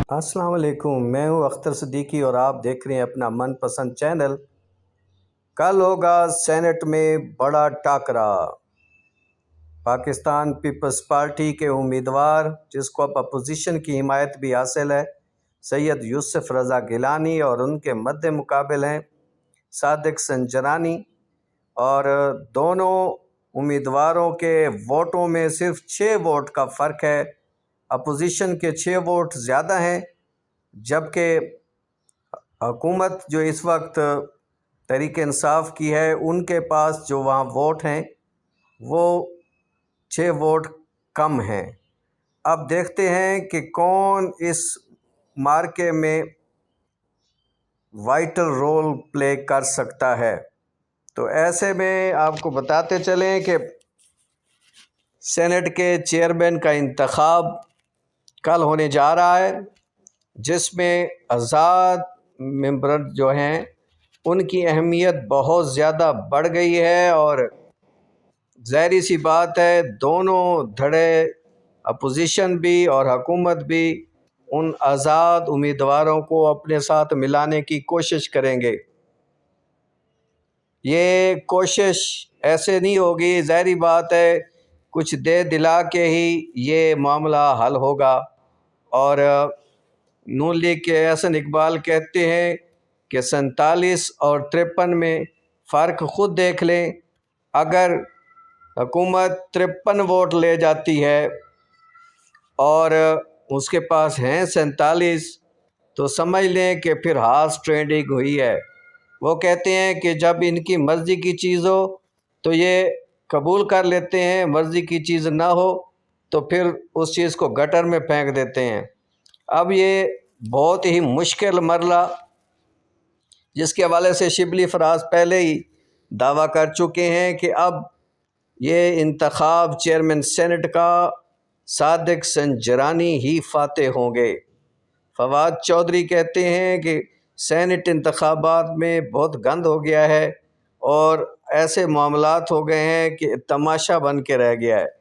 السلام علیکم، میں ہوں اختر صدیقی اور آپ دیکھ رہے ہیں اپنا من پسند چینل۔ کل ہوگا سینٹ میں بڑا ٹاکرا۔ پاکستان پیپلز پارٹی کے امیدوار جس کو اب اپوزیشن کی حمایت بھی حاصل ہے، سید یوسف رضا گیلانی، اور ان کے مد مقابل ہیں صادق سنجرانی، اور دونوں امیدواروں کے ووٹوں میں صرف 6 ووٹ کا فرق ہے۔ اپوزیشن کے 6 ووٹ زیادہ ہیں، جبکہ حکومت جو اس وقت تحریک انصاف کی ہے ان کے پاس جو وہاں ووٹ ہیں وہ 6 ووٹ کم ہیں۔ اب دیکھتے ہیں کہ کون اس مارکے میں وائٹل رول پلے کر سکتا ہے۔ تو ایسے میں آپ کو بتاتے چلیں کہ سینٹ کے چیئرمین کا انتخاب کل ہونے جا رہا ہے، جس میں آزاد ممبر جو ہیں ان کی اہمیت بہت زیادہ بڑھ گئی ہے، اور ظاہری سی بات ہے دونوں دھڑے اپوزیشن بھی اور حکومت بھی ان آزاد امیدواروں کو اپنے ساتھ ملانے کی کوشش کریں گے۔ یہ کوشش ایسے نہیں ہوگی، ظاہری بات ہے کچھ دے دلا کے ہی یہ معاملہ حل ہوگا۔ اور نون لیگ کے احسن اقبال کہتے ہیں کہ 47 اور 53 میں فرق خود دیکھ لیں۔ اگر حکومت 53 ووٹ لے جاتی ہے اور اس کے پاس ہیں 47، تو سمجھ لیں کہ پھر ہارس ٹریڈنگ ہوئی ہے۔ وہ کہتے ہیں کہ جب ان کی مرضی کی چیز ہو تو یہ قبول کر لیتے ہیں، مرضی کی چیز نہ ہو تو پھر اس چیز کو گٹر میں پھینک دیتے ہیں۔ اب یہ بہت ہی مشکل مرحلہ، جس کے حوالے سے شبلی فراز پہلے ہی دعویٰ کر چکے ہیں کہ اب یہ انتخاب چیئرمین سینٹ کا صادق سنجرانی ہی فاتح ہوں گے۔ فواد چودھری کہتے ہیں کہ سینٹ انتخابات میں بہت گند ہو گیا ہے اور ایسے معاملات ہو گئے ہیں کہ تماشا بن کے رہ گیا ہے،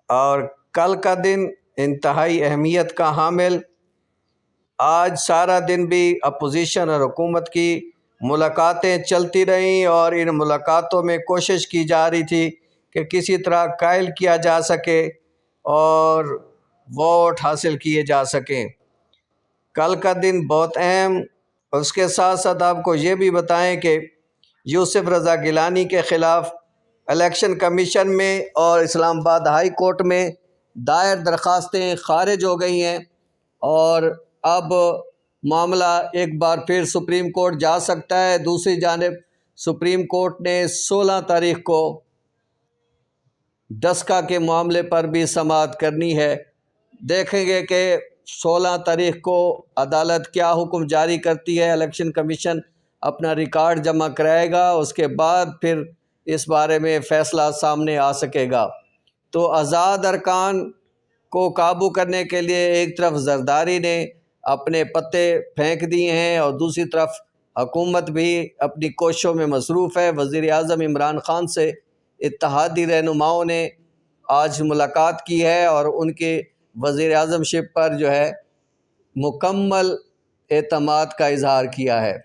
اور کل کا دن انتہائی اہمیت کا حامل۔ آج سارا دن بھی اپوزیشن اور حکومت کی ملاقاتیں چلتی رہیں، اور ان ملاقاتوں میں کوشش کی جا رہی تھی کہ کسی طرح قائل کیا جا سکے اور ووٹ حاصل کیے جا سکیں۔ کل کا دن بہت اہم۔ اس کے ساتھ ساتھ آپ کو یہ بھی بتائیں کہ یوسف رضا گیلانی کے خلاف الیکشن کمیشن میں اور اسلام آباد ہائی کورٹ میں دائر درخواستیں خارج ہو گئی ہیں، اور اب معاملہ ایک بار پھر سپریم کورٹ جا سکتا ہے۔ دوسری جانب سپریم کورٹ نے 16 تاریخ کو ڈسکا کے معاملے پر بھی سماعت کرنی ہے۔ دیکھیں گے کہ 16 تاریخ کو عدالت کیا حکم جاری کرتی ہے۔ الیکشن کمیشن اپنا ریکارڈ جمع کرائے گا، اس کے بعد پھر اس بارے میں فیصلہ سامنے آ سکے گا۔ تو آزاد ارکان کو قابو کرنے کے لیے ایک طرف زرداری نے اپنے پتے پھینک دیے ہیں، اور دوسری طرف حکومت بھی اپنی کوششوں میں مصروف ہے۔ وزیر اعظم عمران خان سے اتحادی رہنماؤں نے آج ملاقات کی ہے، اور ان کے وزیر اعظم شپ پر جو ہے مکمل اعتماد کا اظہار کیا ہے،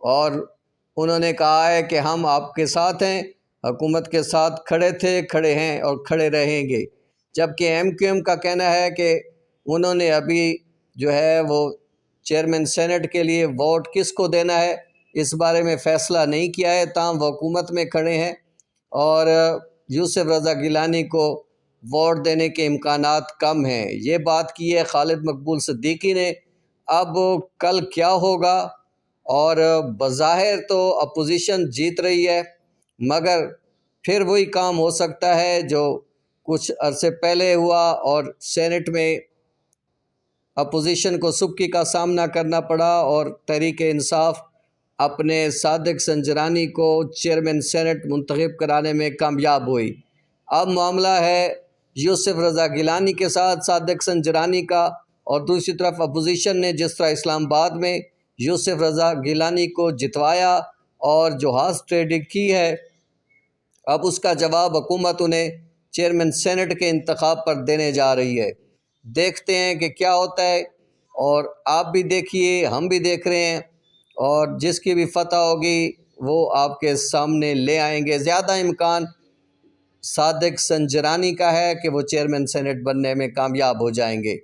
اور انہوں نے کہا ہے کہ ہم آپ کے ساتھ ہیں، حکومت کے ساتھ کھڑے تھے، کھڑے ہیں اور کھڑے رہیں گے۔ جبکہ ایم کیو ایم کا کہنا ہے کہ انہوں نے ابھی جو ہے وہ چیئرمین سینٹ کے لیے ووٹ کس کو دینا ہے اس بارے میں فیصلہ نہیں کیا ہے، تاہم وہ حکومت میں کھڑے ہیں، اور یوسف رضا گیلانی کو ووٹ دینے کے امکانات کم ہیں۔ یہ بات کی ہے خالد مقبول صدیقی نے۔ اب کل کیا ہوگا؟ اور بظاہر تو اپوزیشن جیت رہی ہے، مگر پھر وہی کام ہو سکتا ہے جو کچھ عرصے پہلے ہوا، اور سینٹ میں اپوزیشن کو سبکی کا سامنا کرنا پڑا، اور تحریک انصاف اپنے صادق سنجرانی کو چیئرمین سینٹ منتخب کرانے میں کامیاب ہوئی۔ اب معاملہ ہے یوسف رضا گیلانی کے ساتھ صادق سنجرانی کا، اور دوسری طرف اپوزیشن نے جس طرح اسلام آباد میں یوسف رضا گیلانی کو جتوایا اور جو ہارس ٹریڈنگ کی ہے، اب اس کا جواب حکومت انہیں چیئرمین سینٹ کے انتخاب پر دینے جا رہی ہے۔ دیکھتے ہیں کہ کیا ہوتا ہے۔ اور آپ بھی دیکھیے، ہم بھی دیکھ رہے ہیں، اور جس کی بھی فتح ہوگی وہ آپ کے سامنے لے آئیں گے۔ زیادہ امکان صادق سنجرانی کا ہے کہ وہ چیئرمین سینٹ بننے میں کامیاب ہو جائیں گے۔